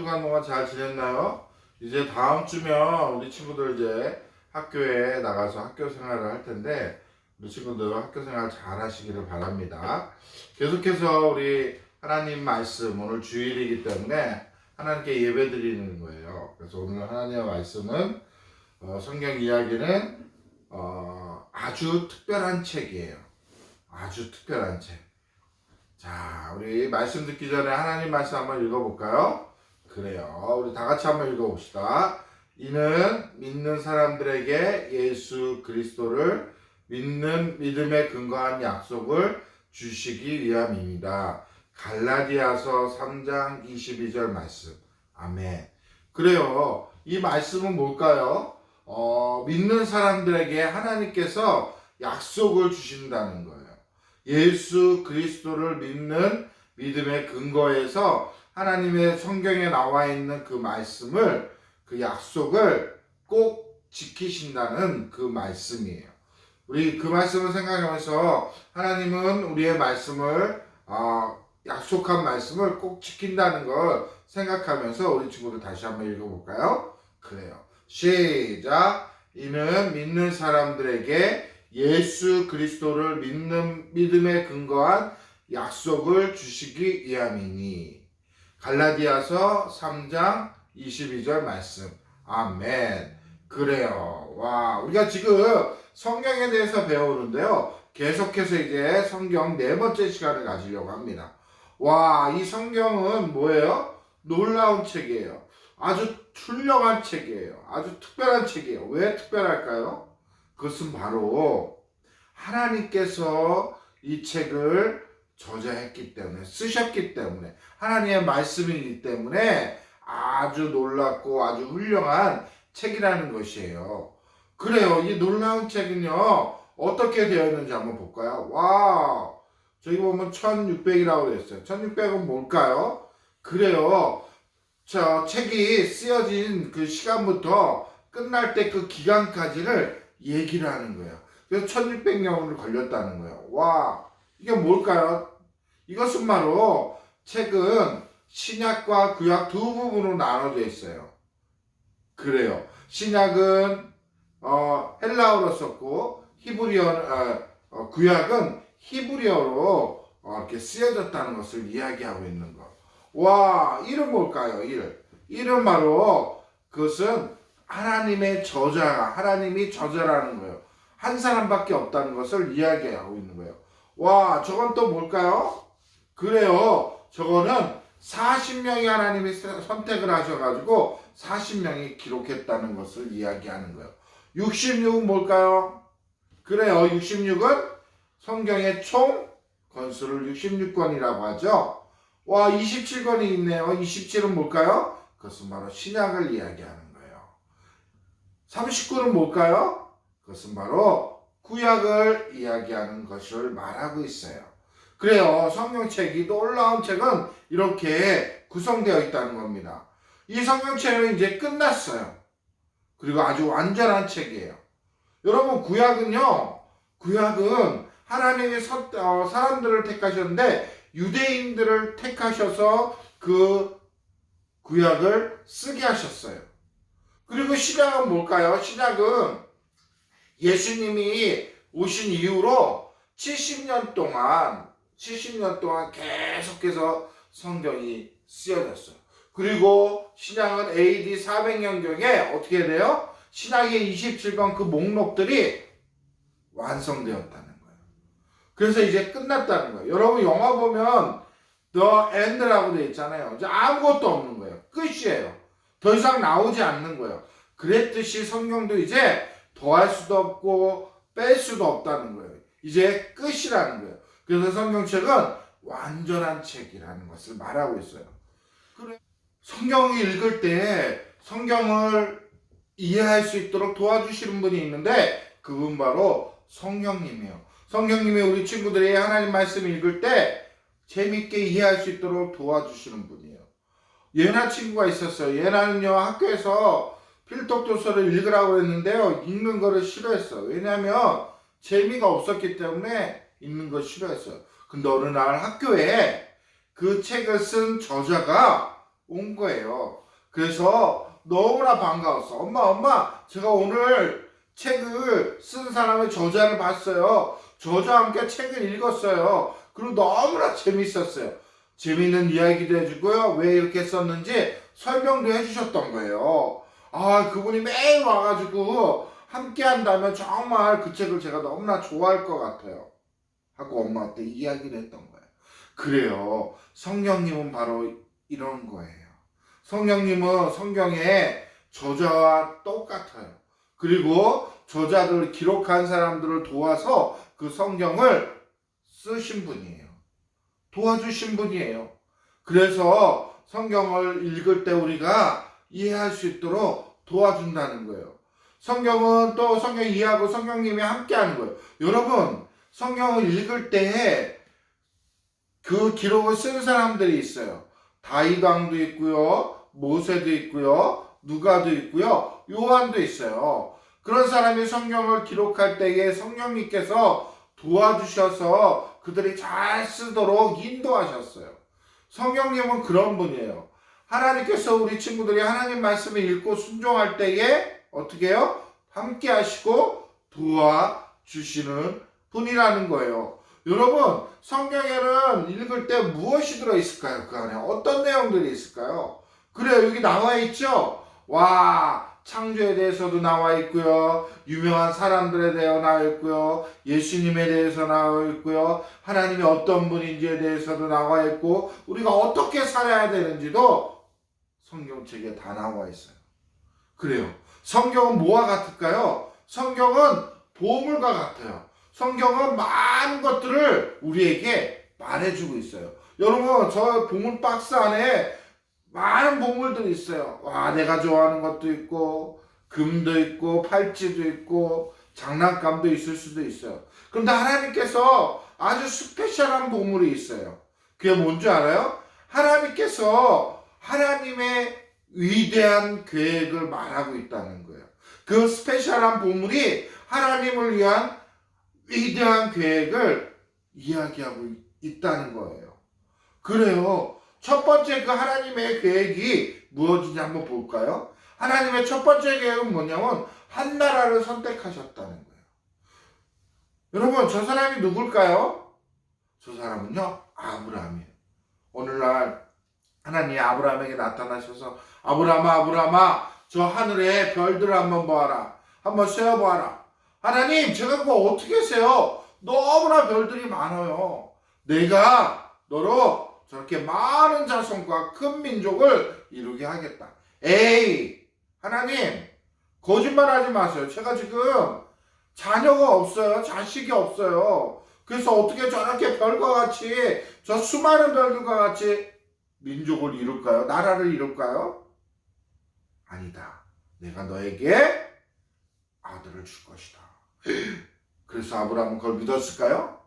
주간 동안 잘 지냈나요? 이제 다음 주면 우리 친구들 이제 학교에 나가서 학교 생활을 할 텐데 우리 친구들 학교 생활 잘 하시기를 바랍니다. 계속해서 우리 하나님 말씀, 오늘 주일이기 때문에 하나님께 예배 드리는 거예요. 그래서 오늘 하나님의 말씀은 성경 이야기는 아주 특별한 책이에요. 아주 특별한 책. 자, 우리 말씀 듣기 전에 하나님 말씀 한번 읽어볼까요? 그래요. 우리 다 같이 한번 읽어봅시다. 이는 믿는 사람들에게 예수 그리스도를 믿는 믿음에 근거한 약속을 주시기 위함입니다. 갈라디아서 3장 22절 말씀. 아멘. 그래요. 이 말씀은 뭘까요? 믿는 사람들에게 하나님께서 약속을 주신다는 거예요. 예수 그리스도를 믿는 믿음의 근거에서 하나님의 성경에 나와 있는 그 말씀을, 그 약속을 꼭 지키신다는 그 말씀이에요. 우리 그 말씀을 생각하면서 하나님은 우리의 말씀을, 약속한 말씀을 꼭 지킨다는 걸 생각하면서 우리 친구들 다시 한번 읽어볼까요? 그래요. 시작. 이는 믿는 사람들에게 예수 그리스도를 믿는 믿음에 근거한 약속을 주시기 위함이니. 갈라디아서 3장 22절 말씀. 아멘. 그래요. 와, 우리가 지금 성경에 대해서 배우는데요. 계속해서 이제 성경 네 번째 시간을 가지려고 합니다. 와, 이 성경은 뭐예요? 놀라운 책이에요. 아주 훌륭한 책이에요. 아주 특별한 책이에요. 왜 특별할까요? 그것은 바로 하나님께서 이 책을 저자했기 때문에, 쓰셨기 때문에, 하나님의 말씀이기 때문에 아주 놀랍고 아주 훌륭한 책이라는 것이에요. 그래요. 이 놀라운 책은요, 어떻게 되어 있는지 한번 볼까요? 와, 저기 보면 1600이라고 되어 있어요. 1600은 뭘까요? 그래요. 저 책이 쓰여진 그 시간부터 끝날 때 그 기간까지를 얘기를 하는 거예요. 그래서 1600년을 걸렸다는 거예요. 와, 이게 뭘까요? 이것은 바로 책은 신약과 구약 두 부분으로 나눠져 있어요. 그래요. 신약은 헬라어로 썼고 구약은 히브리어로 이렇게 쓰여졌다는 것을 이야기하고 있는 것. 와, 이름 뭘까요? 이름 바로 그것은 하나님의 저자가, 하나님이 저자라는 거예요. 한 사람밖에 없다는 것을 이야기하고 있는 거예요. 와, 저건 또 뭘까요? 그래요. 저거는 40명이 하나님이 선택을 하셔가지고 40명이 기록했다는 것을 이야기하는 거예요. 66은 뭘까요? 그래요. 66은 성경의 총 권수를 66권이라고 하죠. 와, 27권이 있네요. 27은 뭘까요? 그것은 바로 신약을 이야기하는 거예요. 39는 뭘까요? 그것은 바로 구약을 이야기하는 것을 말하고 있어요. 그래요. 성경책이 놀라운 책은 이렇게 구성되어 있다는 겁니다. 이 성경책은 이제 끝났어요. 그리고 아주 완전한 책이에요. 여러분, 구약은 하나님이 사람들을 택하셨는데 유대인들을 택하셔서 그 구약을 쓰게 하셨어요. 그리고 신약은 뭘까요? 신약은 예수님이 오신 이후로 70년 동안 계속해서 성경이 쓰여졌어요. 그리고 신약은 AD 400년경에 어떻게 돼요? 신약의 27권 그 목록들이 완성되었다는 거예요. 그래서 이제 끝났다는 거예요. 여러분, 영화 보면 The End라고 되어 있잖아요. 이제 아무것도 없는 거예요. 끝이에요. 더 이상 나오지 않는 거예요. 그랬듯이 성경도 이제 더할 수도 없고 뺄 수도 없다는 거예요. 이제 끝이라는 거예요. 그래서 성경책은 완전한 책이라는 것을 말하고 있어요. 그래, 성경을 읽을 때 성경을 이해할 수 있도록 도와주시는 분이 있는데 그분 바로 성령님이에요. 성령님이 우리 친구들이 하나님 말씀 읽을 때 재밌게 이해할 수 있도록 도와주시는 분이에요. 예나 친구가 있었어요. 예나는요, 학교에서 필독 도서를 읽으라고 했는데요, 읽는 거를 싫어했어요. 왜냐하면 재미가 없었기 때문에 읽는 걸 싫어했어요. 근데 어느 날 학교에 그 책을 쓴 저자가 온 거예요. 그래서 너무나 반가웠어. 엄마, 제가 오늘 책을 쓴 사람의 저자를 봤어요. 저자와 함께 책을 읽었어요. 그리고 너무나 재밌었어요. 재밌는 이야기도 해주고요. 왜 이렇게 썼는지 설명도 해주셨던 거예요. 아, 그분이 매일 와가지고 함께 한다면 정말 그 책을 제가 너무나 좋아할 것 같아요. 하고 엄마한테 이야기를 했던 거예요. 그래요. 성령님은 바로 이런 거예요. 성령님은 성경의 저자와 똑같아요. 그리고 저자들을 기록한 사람들을 도와서 그 성경을 쓰신 분이에요. 도와주신 분이에요. 그래서 성경을 읽을 때 우리가 이해할 수 있도록 도와준다는 거예요. 성경은 또 성경 이해하고 성령님이 함께 하는 거예요. 여러분, 성경을 읽을 때 그 기록을 쓴 사람들이 있어요. 다윗 왕도 있고요. 모세도 있고요. 누가도 있고요. 요한도 있어요. 그런 사람이 성경을 기록할 때에 성령님께서 도와주셔서 그들이 잘 쓰도록 인도하셨어요. 성령님은 그런 분이에요. 하나님께서 우리 친구들이 하나님 말씀을 읽고 순종할 때에 어떻게 해요? 함께 하시고 도와주시는 분이라는 거예요. 여러분, 성경에는 읽을 때 무엇이 들어있을까요? 그 안에 어떤 내용들이 있을까요? 그래요, 여기 나와 있죠? 와, 창조에 대해서도 나와 있고요. 유명한 사람들에 대해 나와 있고요. 예수님에 대해서 나와 있고요. 하나님이 어떤 분인지에 대해서도 나와 있고, 우리가 어떻게 살아야 되는지도 성경책에 다 나와 있어요. 그래요. 성경은 뭐와 같을까요? 성경은 보물과 같아요. 성경은 많은 것들을 우리에게 말해주고 있어요. 여러분, 저 보물 박스 안에 많은 보물들이 있어요. 와, 내가 좋아하는 것도 있고, 금도 있고, 팔찌도 있고, 장난감도 있을 수도 있어요. 그런데 하나님께서 아주 스페셜한 보물이 있어요. 그게 뭔지 알아요? 하나님께서 하나님의 위대한 계획을 말하고 있다는 거예요. 그 스페셜한 보물이 하나님을 위한 위대한 계획을 이야기하고 있다는 거예요. 그래요. 첫 번째 그 하나님의 계획이 무엇인지 한번 볼까요? 하나님의 첫 번째 계획은 뭐냐면 한 나라를 선택하셨다는 거예요. 여러분, 저 사람이 누굴까요? 저 사람은요, 아브라함이에요. 오늘날 하나님이 아브라함에게 나타나셔서 아브라함아, 저 하늘의 별들을 한번 보아라. 한번 세어보아라. 하나님, 제가 그거 어떻게 세요? 너무나 별들이 많아요. 내가 너로 저렇게 많은 자손과 큰 민족을 이루게 하겠다. 에이, 하나님, 거짓말하지 마세요. 제가 지금 자녀가 없어요. 자식이 없어요. 그래서 어떻게 저렇게 별과 같이, 저 수많은 별들과 같이 민족을 이룰까요? 나라를 이룰까요? 아니다. 내가 너에게 아들을 줄 것이다. 그래서 아브라함은 그걸 믿었을까요?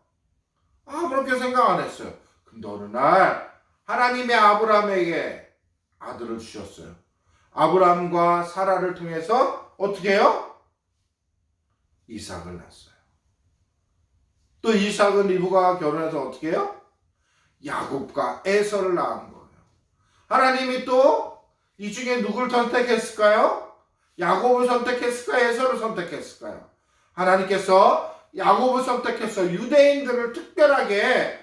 그렇게 생각 안 했어요. 근데 어느 날 하나님이 아브라함에게 아들을 주셨어요. 아브라함과 사라를 통해서 어떻게 해요? 이삭을 낳았어요. 또 이삭은 리브가와 결혼해서 어떻게 해요? 야곱과 에서를 낳은 거예요. 하나님이 또 이 중에 누굴 선택했을까요? 야곱을 선택했을까요? 에서를 선택했을까요? 하나님께서 야곱을 선택해서 유대인들을 특별하게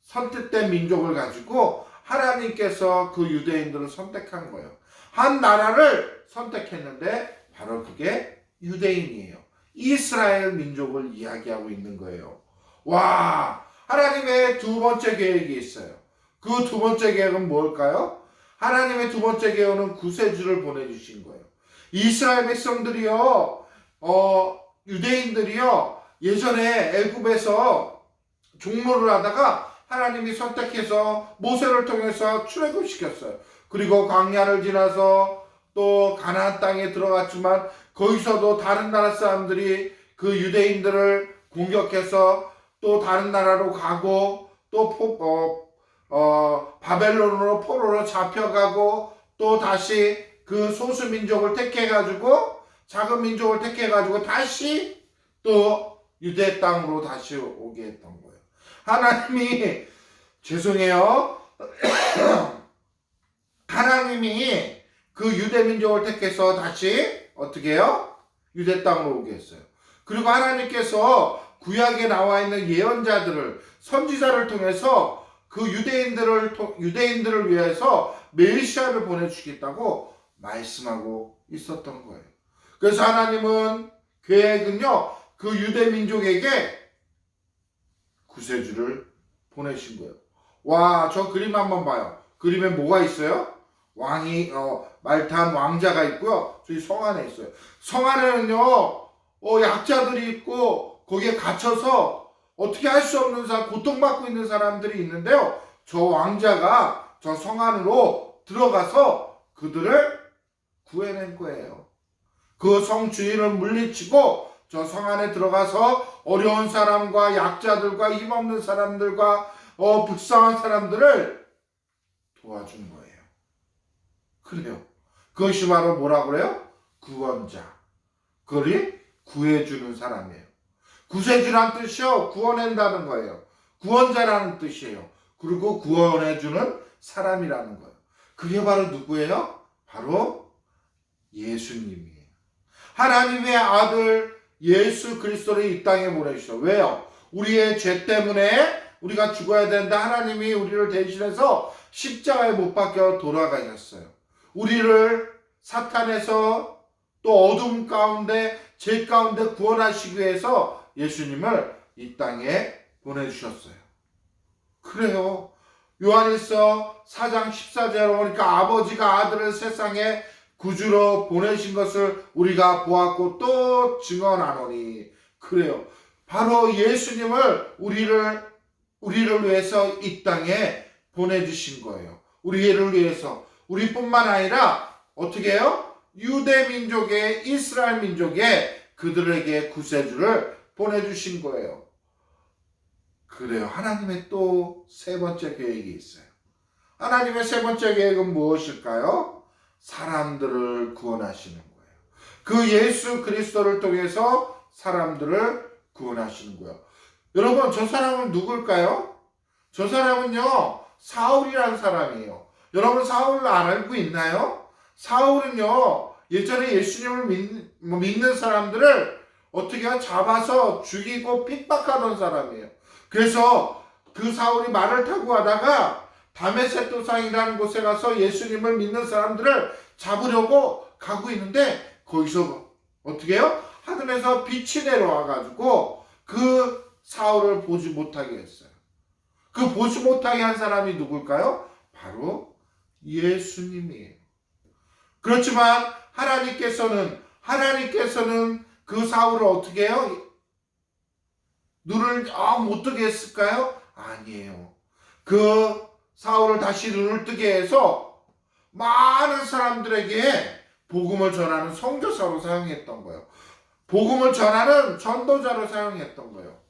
선택된 민족을 가지고 하나님께서 그 유대인들을 선택한 거예요. 한 나라를 선택했는데 바로 그게 유대인이에요. 이스라엘 민족을 이야기하고 있는 거예요. 와, 하나님의 두 번째 계획이 있어요. 그 두 번째 계획은 뭘까요? 하나님의 두 번째 계획은 구세주를 보내주신 거예요. 이스라엘 백성들이요, 유대인들이요, 예전에 애굽에서 종노를 하다가 하나님이 선택해서 모세를 통해서 출애굽시켰어요. 그리고 광야를 지나서 또 가나안 땅에 들어갔지만 거기서도 다른 나라 사람들이 그 유대인들을 공격해서 또 다른 나라로 가고 또 바벨론으로 포로로 잡혀가고 또 다시 그 소수 민족을 택해가지고 작은 민족을 택해가지고 다시 또 유대 땅으로 다시 오게 했던 거예요. 하나님이 죄송해요. 하나님이 그 유대 민족을 택해서 다시 어떻게 해요? 유대 땅으로 오게 했어요. 그리고 하나님께서 구약에 나와 있는 예언자들을, 선지자를 통해서 그 유대인들을 위해서 메시아를 보내주겠다고 말씀하고 있었던 거예요. 그래서 하나님은 계획은요, 그 유대 민족에게 구세주를 보내신 거예요. 와, 저 그림 한번 봐요. 그림에 뭐가 있어요? 말탄 왕자가 있고요. 저기 성 안에 있어요. 성 안에는요, 약자들이 있고, 거기에 갇혀서 어떻게 할 수 없는 사람, 고통받고 있는 사람들이 있는데요. 저 왕자가 저 성 안으로 들어가서 그들을 구해낸 거예요. 그 성 주인을 물리치고 저 성 안에 들어가서 어려운 사람과 약자들과 힘없는 사람들과 불쌍한 사람들을 도와준 거예요. 그래요. 그것이 바로 뭐라 그래요? 구원자. 그를 구해주는 사람이에요. 구세주란 뜻이요, 구원한다는 거예요. 구원자라는 뜻이에요. 그리고 구원해주는 사람이라는 거예요. 그게 바로 누구예요? 바로 예수님이에요. 하나님의 아들 예수 그리스도를 이 땅에 보내주셔. 왜요? 우리의 죄 때문에 우리가 죽어야 된다. 하나님이 우리를 대신해서 십자가에 못 박혀 돌아가셨어요. 우리를 사탄에서 또 어둠 가운데, 죄 가운데 구원하시기 위해서 예수님을 이 땅에 보내주셨어요. 그래요. 요한일서 4장 14절에 보니까 아버지가 아들을 세상에 구주로 보내신 것을 우리가 보았고 또 증언하노니. 그래요. 바로 예수님을 우리를 위해서 이 땅에 보내주신 거예요. 우리를 위해서. 우리뿐만 아니라 어떻게 해요? 유대 민족의, 이스라엘 민족의 그들에게 구세주를 보내주신 거예요. 그래요. 하나님의 또 세 번째 계획이 있어요. 하나님의 세 번째 계획은 무엇일까요? 사람들을 구원하시는 거예요. 그 예수 그리스도를 통해서 사람들을 구원하시는 거예요. 여러분, 저 사람은 누굴까요? 저 사람은요, 사울이라는 사람이에요. 여러분, 사울을 알고 있나요? 사울은요, 예전에 예수님을 믿는 사람들을 어떻게 잡아서 죽이고 핍박하던 사람이에요. 그래서 그 사울이 말을 타고 가다가 다메섹 도상이라는 곳에 가서 예수님을 믿는 사람들을 잡으려고 가고 있는데, 거기서 어떻게 해요? 하늘에서 빛이 내려와가지고 그 사울을 보지 못하게 했어요. 그 보지 못하게 한 사람이 누굴까요? 바로 예수님이에요. 그렇지만 하나님께서는 그 사울을 어떻게 해요? 눈을 못 뜨게 했을까요? 아니에요. 그 사울을 다시 눈을 뜨게 해서 많은 사람들에게 복음을 전하는 선교사로 사용했던 거예요. 복음을 전하는 전도자로 사용했던 거예요.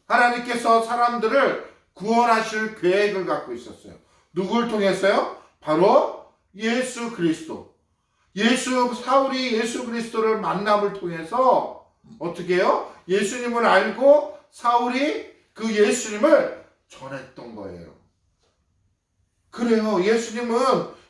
하나님께서 사람들을 구원하실 계획을 갖고 있었어요. 누굴 통해서요? 바로 예수 그리스도. 사울이 예수 그리스도를 만남을 통해서 어떻게 해요? 예수님을 알고 사울이 그 예수님을 전했던 거예요. 그래요. 예수님은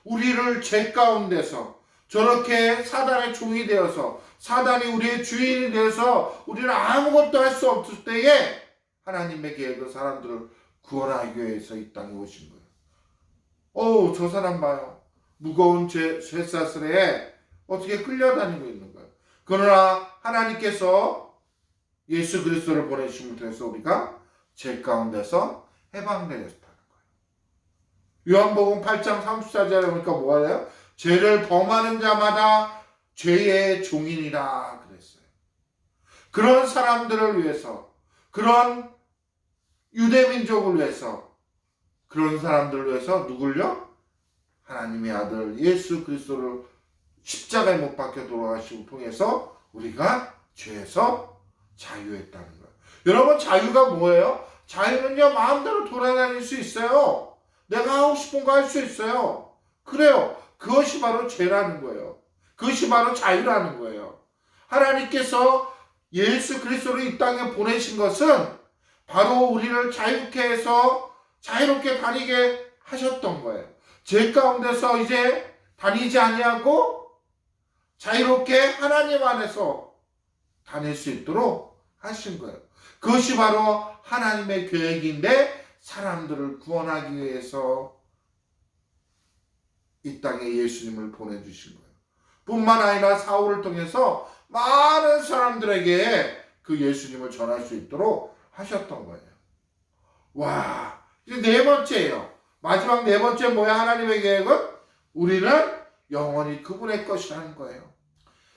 우리를 죄 가운데서 저렇게 사단의 종이 되어서, 사단이 우리의 주인이 되어서 우리는 아무것도 할 수 없을 때에 하나님의 계획은 사람들을 구원하기 위해서 이 땅에 오신 거예요. 저 사람 봐요. 무거운 쇠사슬에 어떻게 끌려다니고 있는 거예요. 그러나 하나님께서 예수 그리스도를 보내주심을 통해서 우리가 죄 가운데서 해방되었다는 거예요. 요한복음 8장 34절에 보니까 뭐예요? 죄를 범하는 자마다 죄의 종이니라 그랬어요. 그런 사람들을 위해서, 그런 유대민족을 위해서, 그런 사람들을 위해서 누굴요? 하나님의 아들 예수 그리스도를 십자가에 못 박혀 돌아가심을 통해서 우리가 죄에서 자유했다는 거예요. 여러분, 자유가 뭐예요? 자유는요, 마음대로 돌아다닐 수 있어요. 내가 하고 싶은 거 할 수 있어요. 그래요. 그것이 바로 죄라는 거예요. 그것이 바로 자유라는 거예요. 하나님께서 예수 그리스도를 이 땅에 보내신 것은 바로 우리를 자유케 해서 자유롭게 다니게 하셨던 거예요. 죄 가운데서 이제 다니지 아니하고 자유롭게 하나님 안에서 다닐 수 있도록 하신 거예요. 그것이 바로 하나님의 계획인데 사람들을 구원하기 위해서 이 땅에 예수님을 보내주신 거예요. 뿐만 아니라 사울을 통해서 많은 사람들에게 그 예수님을 전할 수 있도록 하셨던 거예요. 와, 이제 네 번째예요. 마지막 네 번째 뭐야? 하나님의 계획은 우리는 영원히 그분의 것이라는 거예요.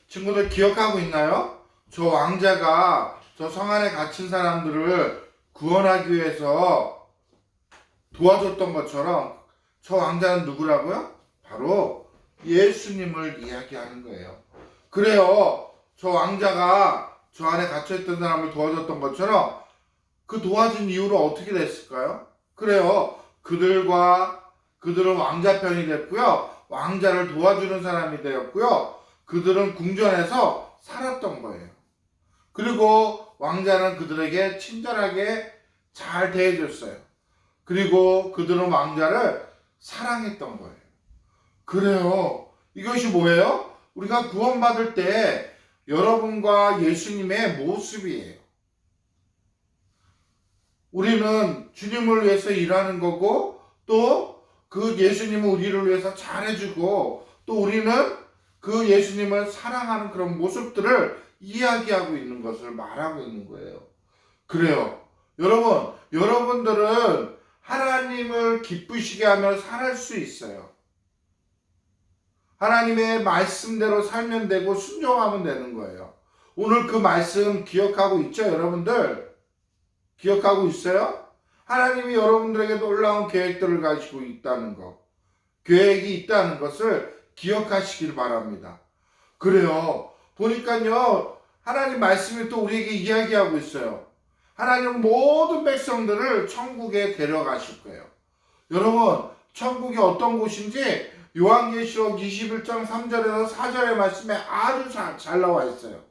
친구들 기억하고 있나요? 저 왕자가 저 성 안에 갇힌 사람들을 구원하기 위해서 도와줬던 것처럼 저 왕자는 누구라고요? 바로 예수님을 이야기하는 거예요. 그래요. 저 왕자가 저 안에 갇혀있던 사람을 도와줬던 것처럼 그 도와준 이유로 어떻게 됐을까요? 그래요. 그들은 왕자 편이 됐고요. 왕자를 도와주는 사람이 되었고요. 그들은 궁전에서 살았던 거예요. 그리고 왕자는 그들에게 친절하게 잘 대해줬어요. 그리고 그들은 왕자를 사랑했던 거예요. 그래요. 이것이 뭐예요? 우리가 구원받을 때 여러분과 예수님의 모습이에요. 우리는 주님을 위해서 일하는 거고 또 그 예수님은 우리를 위해서 잘해주고 또 우리는 그 예수님을 사랑하는 그런 모습들을 이야기하고 있는 것을 말하고 있는 거예요. 그래요. 여러분들은 하나님을 기쁘시게 하며 살 수 있어요. 하나님의 말씀대로 살면 되고 순종하면 되는 거예요. 오늘 그 말씀 기억하고 있죠, 여러분들? 기억하고 있어요? 하나님이 여러분들에게 놀라운 계획들을 가지고 있다는 것, 계획이 있다는 것을 기억하시길 바랍니다. 그래요. 보니까요, 하나님 말씀이 또 우리에게 이야기하고 있어요. 하나님은 모든 백성들을 천국에 데려가실 거예요. 여러분, 천국이 어떤 곳인지 요한계시록 21장 3절에서 4절의 말씀에 아주 잘 나와 있어요.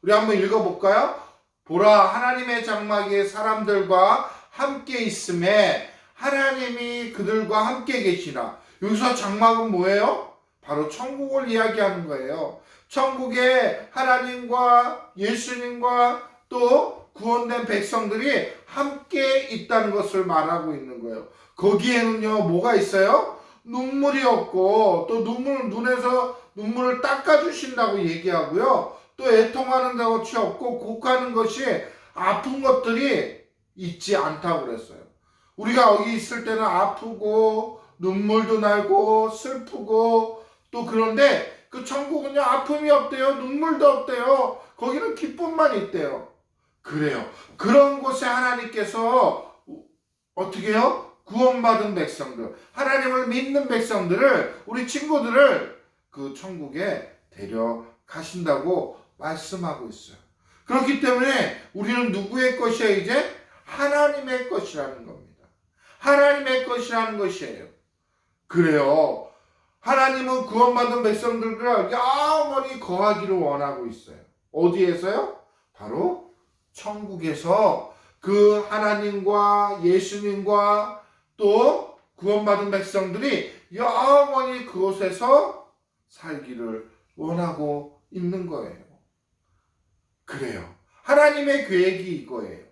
우리 한번 읽어볼까요? 보라, 하나님의 장막에 사람들과 함께 있음에 하나님이 그들과 함께 계시나. 여기서 장막은 뭐예요? 바로 천국을 이야기하는 거예요. 천국에 하나님과 예수님과 또 구원된 백성들이 함께 있다는 것을 말하고 있는 거예요. 거기에는요, 뭐가 있어요? 눈물이 없고 또 눈에서 눈물을 닦아주신다고 얘기하고요. 또 애통하는 것이 없고 곡하는 것이 아픈 것들이 있지 않다고 그랬어요. 우리가 여기 있을 때는 아프고 눈물도 나고 슬프고 또 그런데 그 천국은요, 아픔이 없대요. 눈물도 없대요. 거기는 기쁨만 있대요. 그래요. 그런 곳에 하나님께서 어떻게 해요? 구원받은 백성들, 하나님을 믿는 백성들을, 우리 친구들을 그 천국에 데려가신다고 말씀하고 있어요. 그렇기 때문에 우리는 누구의 것이에요? 이제 하나님의 것이라는 겁니다. 하나님의 것이라는 것이에요. 그래요. 하나님은 구원받은 백성들과 영원히 거하기를 원하고 있어요. 어디에서요? 바로 천국에서 그 하나님과 예수님과 또 구원받은 백성들이 영원히 그곳에서 살기를 원하고 있는 거예요. 그래요. 하나님의 계획이 이거예요.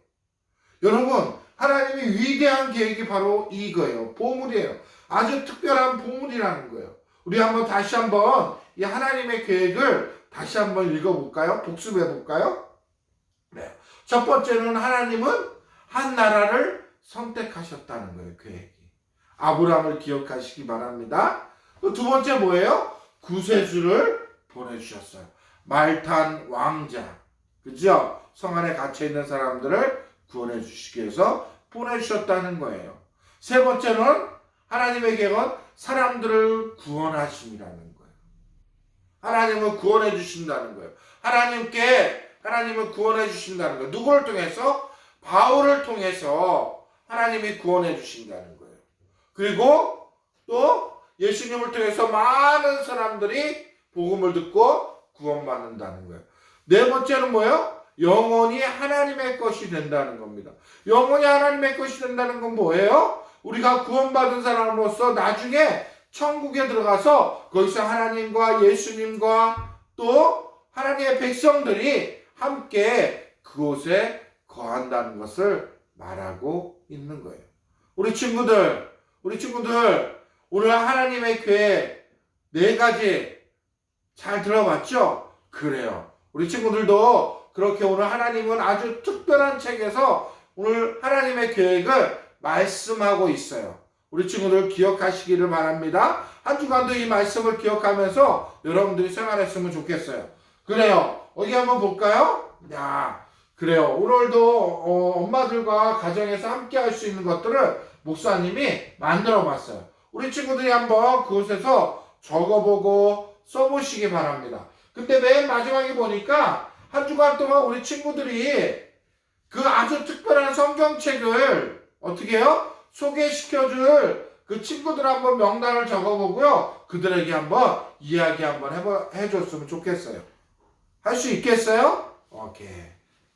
여러분, 하나님의 위대한 계획이 바로 이거예요. 보물이에요. 아주 특별한 보물이라는 거예요. 우리 다시 한번 이 하나님의 계획을 다시 한번 읽어볼까요? 복습해볼까요? 네. 첫 번째는 하나님은 한 나라를 선택하셨다는 거예요. 계획이. 아브라함을 기억하시기 바랍니다. 두 번째 뭐예요? 구세주를 보내주셨어요. 말탄 왕자. 그죠? 성 안에 갇혀있는 사람들을 구원해 주시기 위해서 보내주셨다는 거예요. 세 번째는 하나님의 계획은 사람들을 구원하심이라는 거예요. 하나님을 구원해 주신다는 거예요. 하나님을 구원해 주신다는 거예요. 누구를 통해서? 바울을 통해서 하나님이 구원해 주신다는 거예요. 그리고 또 예수님을 통해서 많은 사람들이 복음을 듣고 구원받는다는 거예요. 네 번째는 뭐예요? 영원히 하나님의 것이 된다는 겁니다. 영원히 하나님의 것이 된다는 건 뭐예요? 우리가 구원받은 사람으로서 나중에 천국에 들어가서 거기서 하나님과 예수님과 또 하나님의 백성들이 함께 그곳에 거한다는 것을 말하고 있는 거예요. 우리 친구들 오늘 하나님의 교회 4가지 잘 들어봤죠? 그래요. 우리 친구들도 그렇게 오늘 하나님은 아주 특별한 책에서 오늘 하나님의 계획을 말씀하고 있어요. 우리 친구들 기억하시기를 바랍니다. 한 주간도 이 말씀을 기억하면서 여러분들이 생활했으면 좋겠어요. 그래요. 어디 한번 볼까요? 야, 그래요. 오늘도 엄마들과 가정에서 함께 할 수 있는 것들을 목사님이 만들어 봤어요. 우리 친구들이 한번 그곳에서 적어보고 써보시기 바랍니다. 근데 맨 마지막에 보니까 한 주간 동안 우리 친구들이 그 아주 특별한 성경책을 어떻게 해요? 소개시켜줄 그 친구들 한번 명단을 적어보고요. 그들에게 한번 이야기 한번 해줬으면 좋겠어요. 할 수 있겠어요? 오케이.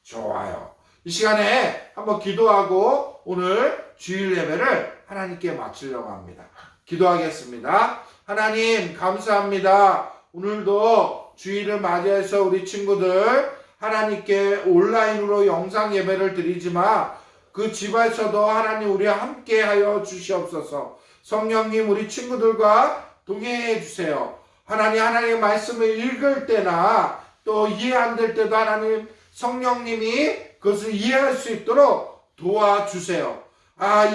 좋아요. 이 시간에 한번 기도하고 오늘 주일 예배를 하나님께 마치려고 합니다. 기도하겠습니다. 하나님 감사합니다. 오늘도 주일을 맞이해서 우리 친구들 하나님께 온라인으로 영상 예배를 드리지만 그 집에서도 하나님 우리와 함께 하여 주시옵소서. 성령님 우리 친구들과 동행해 주세요. 하나님의 말씀을 읽을 때나 또 이해 안 될 때도 하나님 성령님이 그것을 이해할 수 있도록 도와주세요.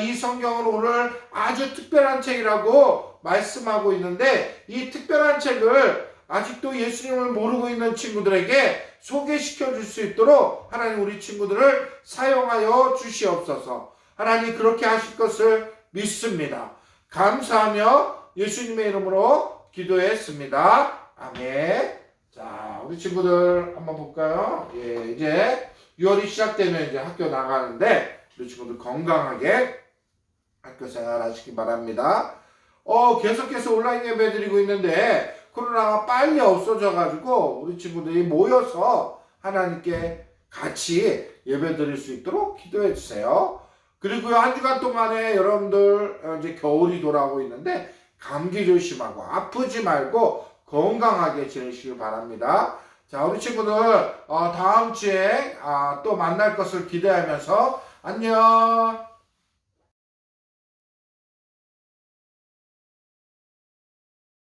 이 성경은 오늘 아주 특별한 책이라고 말씀하고 있는데 이 특별한 책을 아직도 예수님을 모르고 있는 친구들에게 소개시켜 줄 수 있도록 하나님 우리 친구들을 사용하여 주시옵소서. 하나님 그렇게 하실 것을 믿습니다. 감사하며 예수님의 이름으로 기도했습니다. 아멘. 자, 우리 친구들 한번 볼까요? 예, 이제 6월이 시작되면 이제 학교 나가는데 우리 친구들 건강하게 학교 생활 하시기 바랍니다. 계속해서 온라인 예배 드리고 있는데 코로나가 빨리 없어져가지고 우리 친구들이 모여서 하나님께 같이 예배 드릴 수 있도록 기도해 주세요. 그리고요, 한 주간 동안에 여러분들 이제 겨울이 돌아오고 있는데 감기 조심하고 아프지 말고 건강하게 지내시길 바랍니다. 자, 우리 친구들 다음 주에 또 만날 것을 기대하면서 안녕.